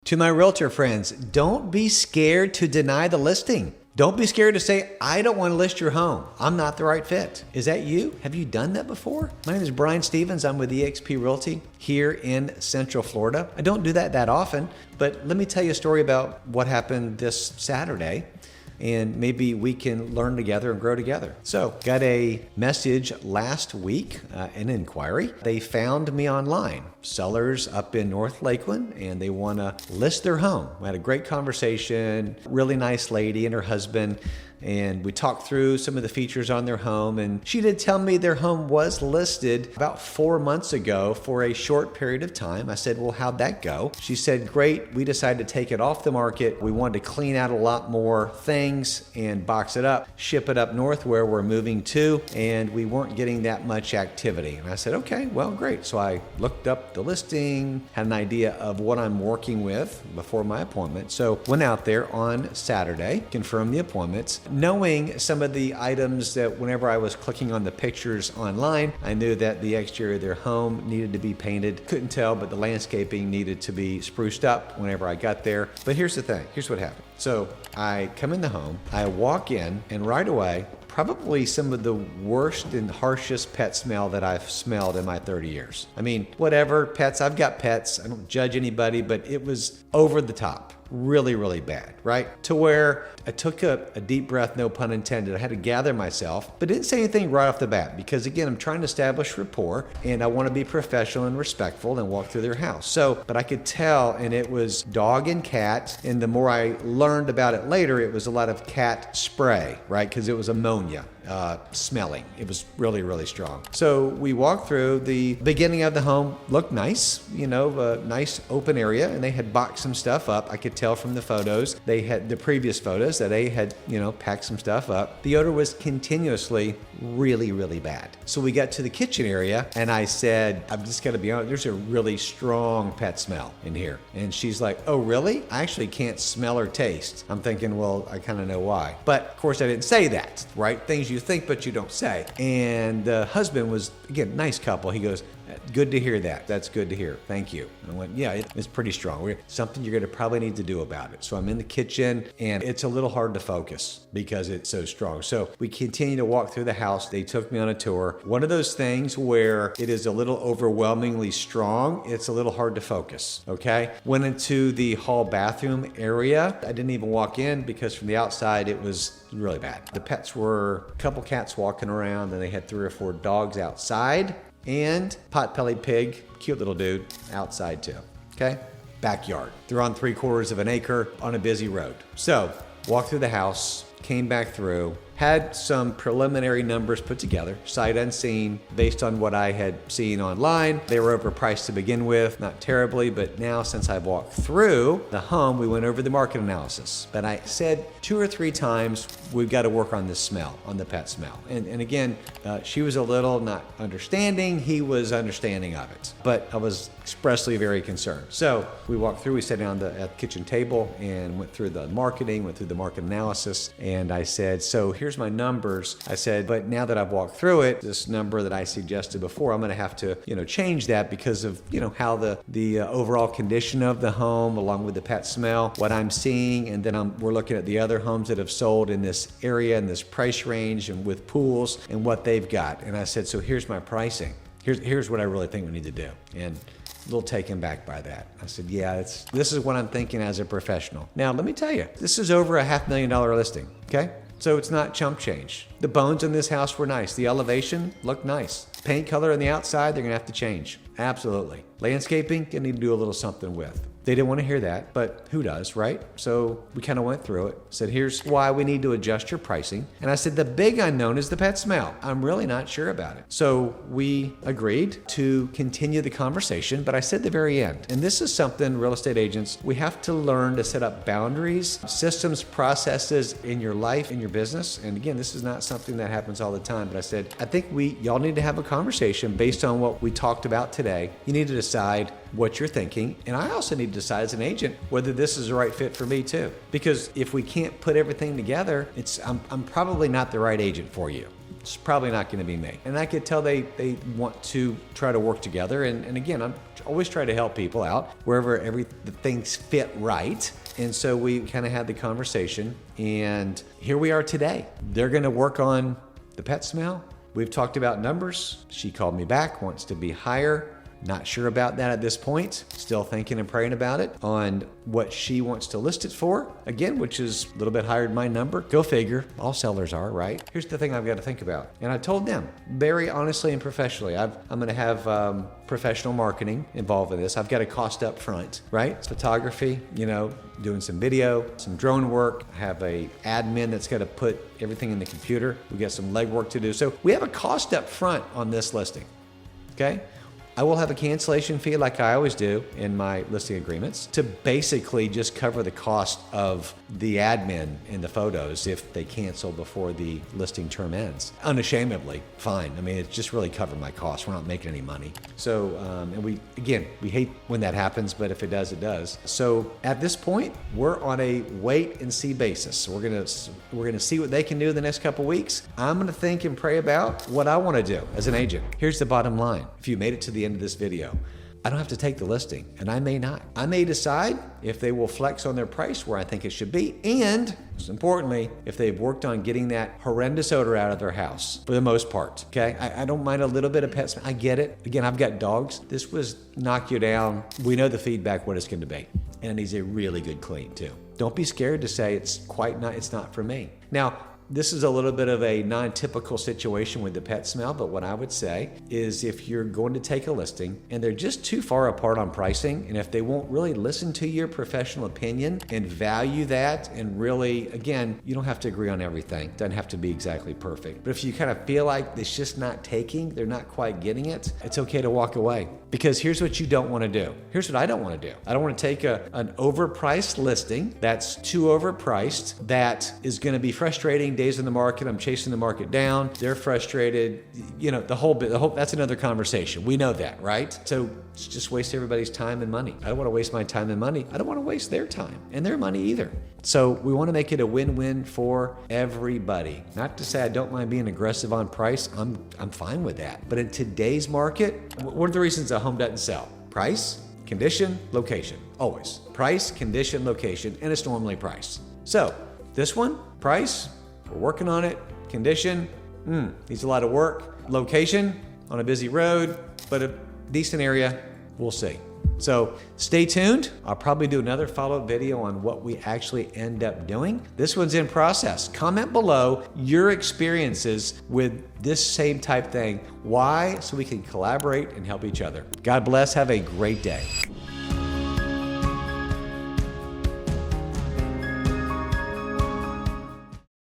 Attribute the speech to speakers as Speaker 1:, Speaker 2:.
Speaker 1: To my realtor friends, don't be scared to deny the listing. Don't be scared to say, I don't want to list your home. I'm not the right fit. Is that you? Have you done that before? My name is Brian Stevens. I'm with eXp Realty here in Central Florida. I don't do that often, but let me tell you a story about what happened this Saturday, and maybe we can learn together and grow together. So, got a message last week, an inquiry. They found me online, sellers up in North Lakeland, and they want to list their home. We had a great conversation, really nice lady and her husband, and we talked through some of the features on their home, and she did tell me their home was listed about 4 months ago for a short period of time. I said, well, how'd that go? She said, great, we decided to take it off the market. We wanted to clean out a lot more things and box it up, ship it up north where we're moving to, and we weren't getting that much activity. And I said, okay, well, great. So I looked up the listing, had an idea of what I'm working with before my appointment. So went out there on Saturday, confirmed the appointments, knowing some of the items that whenever I was clicking on the pictures online, I knew that the exterior of their home needed to be painted. Couldn't tell, but the landscaping needed to be spruced up whenever I got there. But here's the thing, here's what happened. So I come in the home, I walk in, and right away, probably some of the worst and harshest pet smell that I've smelled in my 30 years. I mean, whatever, pets, I've got pets, I don't judge anybody, but it was over the top. Really, really bad, right? To where I took a deep breath, no pun intended. I had to gather myself, but didn't say anything right off the bat because, again, I'm trying to establish rapport and I want to be professional and respectful and walk through their house. So, but I could tell, and it was dog and cat, and the more I learned about it later, it was a lot of cat spray, right? Because it was ammonia. Smelling. It was really, really strong. So we walked through. The beginning of the home looked nice, a nice open area, and they had boxed some stuff up. I could tell from the photos, they had the previous photos that they had, packed some stuff up. The odor was continuously really, really bad. So we got to the kitchen area and I said, I've just got to be honest, there's a really strong pet smell in here. And she's like, oh, really? I actually can't smell or taste. I'm thinking, well, I kind of know why. But of course I didn't say that, right? Things you think, but you don't say. And the husband was, again, nice couple. He goes, good to hear that. That's good to hear. Thank you. And I went, yeah, it's pretty strong. Something you're going to probably need to do about it. So I'm in the kitchen and it's a little hard to focus because it's so strong. So we continue to walk through the house. They took me on a tour. One of those things where it is a little overwhelmingly strong. It's a little hard to focus. Okay. Went into the hall bathroom area. I didn't even walk in because from the outside it was really bad. The pets were a couple cats walking around and they had 3 or 4 dogs outside. And pot-bellied pig, cute little dude, outside too, okay? Backyard. They're on 3/4 of an acre on a busy road. So, walked through the house, came back through, had some preliminary numbers put together, sight unseen, based on what I had seen online. They were overpriced to begin with, not terribly, but now since I've walked through the home, we went over the market analysis. But I said 2 or 3 times, we've got to work on this smell, on the pet smell. And again, she was a little not understanding, he was understanding of it. But I was expressly very concerned. So we walked through, we sat down at the kitchen table and went through the marketing, went through the market analysis, and I said, so here's my numbers. I said, but now that I've walked through it, this number that I suggested before, I'm going to have to, change that because of, how the overall condition of the home, along with the pet smell, what I'm seeing, and then we're looking at the other homes that have sold in this area, in this price range, and with pools, and what they've got. And I said, so here's my pricing. Here's what I really think we need to do. And a little taken back by that. I said, yeah, this is what I'm thinking as a professional. Now, let me tell you, this is over a $500,000 listing, okay? So it's not chump change. The bones in this house were nice. The elevation looked nice. Paint color on the outside, they're gonna have to change. Absolutely. Landscaping, gonna need to do a little something with. They didn't want to hear that, but who does, right? So we kind of went through it, said, here's why we need to adjust your pricing. And I said, the big unknown is the pet smell. I'm really not sure about it. So we agreed to continue the conversation, but I said at the very end, and this is something real estate agents, we have to learn to set up boundaries, systems, processes in your life, in your business. And again, this is not something that happens all the time, but I said, I think y'all need to have a conversation based on what we talked about today. You need to decide what you're thinking. And I also need to decide as an agent whether this is the right fit for me too. Because if we can't put everything together, I'm probably not the right agent for you. it's probably not going to be me. And I could tell they want to try to work together. And again, I'm always trying to help people out wherever the things fit right. And so we kind of had the conversation, and here we are today. They're going to work on the pet smell. We've talked about numbers. She called me back, wants to be higher. Not sure about that at this point. Still thinking and praying about it on what she wants to list it for. Again, which is a little bit higher than my number. Go figure. All sellers are, right? Here's the thing I've got to think about. And I told them very honestly and professionally, I'm going to have professional marketing involved in this. I've got a cost up front, right? It's photography, doing some video, some drone work. I have a admin that's got to put everything in the computer. We got some legwork to do. So we have a cost up front on this listing, okay? I will have a cancellation fee like I always do in my listing agreements to basically just cover the cost of the admin in the photos if they cancel before the listing term ends. Unashamedly, fine. I mean, it's just really covered my costs. We're not making any money. So, and we hate when that happens, but if it does, it does. So at this point, we're on a wait and see basis. We're gonna see what they can do the next couple weeks. I'm gonna think and pray about what I want to do as an agent. Here's the bottom line. If you made it to the end of this video, I don't have to take the listing, and I may not. I may decide if they will flex on their price where I think it should be, and most importantly, if they've worked on getting that horrendous odor out of their house for the most part. Okay, I don't mind a little bit of pet smell. I get it. Again, I've got dogs. This was knock you down. We know the feedback what it's going to be, and it needs a really good clean too. Don't be scared to say it's not for me. Now, this is a little bit of a non-typical situation with the pet smell, but what I would say is if you're going to take a listing and they're just too far apart on pricing, and if they won't really listen to your professional opinion and value that, and really, again, you don't have to agree on everything. It doesn't have to be exactly perfect. But if you kind of feel like it's just not taking, they're not quite getting it, it's okay to walk away. Because here's what you don't want to do. Here's what I don't want to do. I don't want to take an overpriced listing that's too overpriced, that is going to be frustrating. Days in the market, I'm chasing the market down. They're frustrated. The whole that's another conversation. We know that, right? So it's just waste everybody's time and money. I don't want to waste my time and money. I don't want to waste their time and their money either. So we want to make it a win-win for everybody. Not to say I don't mind being aggressive on price. I'm fine with that. But in today's market, what are the reasons a home doesn't sell? Price, condition, location. Always. Price, condition, location, and it's normally price. So this one, price, we're working on it. Condition, needs a lot of work. Location, on a busy road, but a decent area, we'll see. So stay tuned. I'll probably do another follow-up video on what we actually end up doing. This one's in process. Comment below your experiences with this same type thing. Why? So we can collaborate and help each other. God bless. Have a great day.